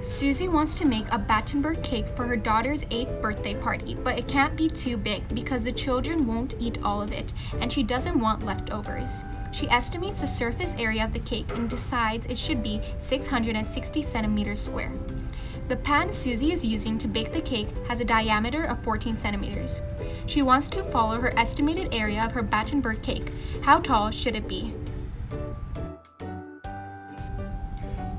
Susie wants to make a Battenberg cake for her daughter's 8th birthday party, but it can't be too big because the children won't eat all of it, and she doesn't want leftovers. She estimates the surface area of the cake and decides it should be 660 centimeters square. The pan Susie is using to bake the cake has a diameter of 14 centimeters. She wants to follow her estimated area of her Battenberg cake. How tall should it be?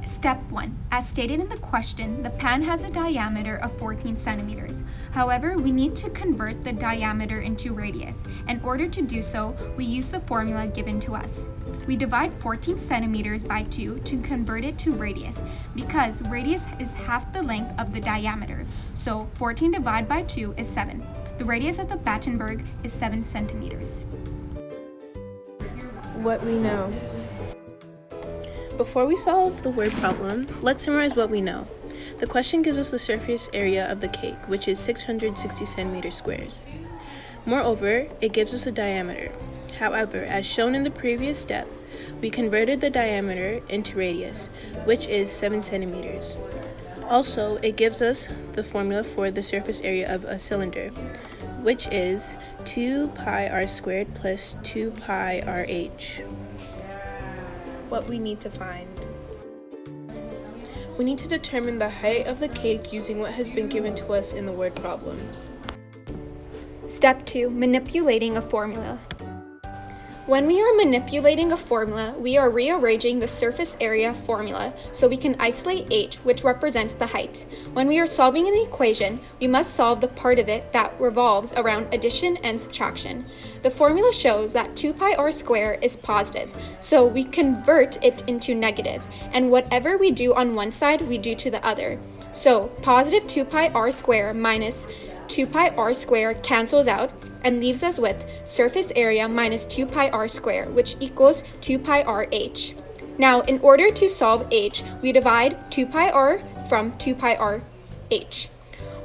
Step 1. As stated in the question, the pan has a diameter of 14 centimeters. However, we need to convert the diameter into radius. In order to do so, we use the formula given to us. We divide 14 centimeters by 2 to convert it to radius, because radius is half the length of the diameter. So 14 divided by 2 is 7. The radius of the Battenberg is 7 centimeters. What we know. Before we solve the word problem, let's summarize what we know. The question gives us the surface area of the cake, which is 660 centimeters squares. Moreover, it gives us a diameter. However, as shown in the previous step, we converted the diameter into radius, which is 7 centimeters. Also, it gives us the formula for the surface area of a cylinder, which is 2 pi r squared plus 2 pi rh. What we need to find. We need to determine the height of the cake using what has been given to us in the word problem. Step 2. Manipulating a formula. When we are manipulating a formula, we are rearranging the surface area formula so we can isolate h, which represents the height. When we are solving an equation, we must solve the part of it that revolves around addition and subtraction. The formula shows that 2 pi r squared is positive, so we convert it into negative, and whatever we do on one side, we do to the other. So positive 2 pi r squared minus 2 pi r squared cancels out and leaves us with surface area minus 2 pi r squared, which equals 2 pi rh. Now, in order to solve h, we divide 2 pi r from 2 pi rh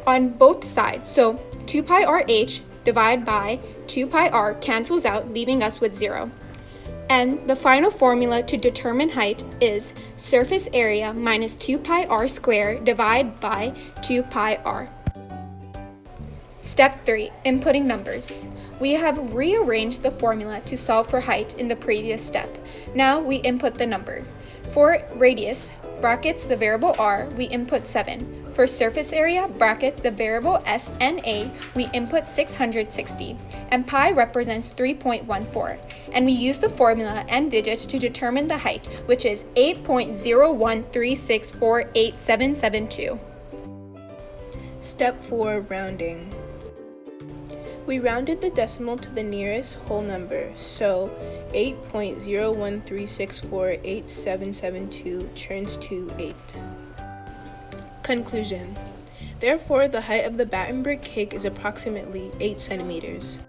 on both sides. So 2 pi rh divided by 2 pi r cancels out, leaving us with 0. And the final formula to determine height is surface area minus 2 pi r squared divided by 2 pi r. Step 3. Inputting numbers. We have rearranged the formula to solve for height in the previous step. Now we input the number. For radius, brackets the variable r, we input 7. For surface area, brackets the variable s and a, we input 660. And pi represents 3.14. And we use the formula and digits to determine the height, which is 8.013648772. Step 4. Rounding. We rounded the decimal to the nearest whole number, so 8.013648772 turns to 8. Conclusion. Therefore, the height of the Battenberg cake is approximately 8 centimeters.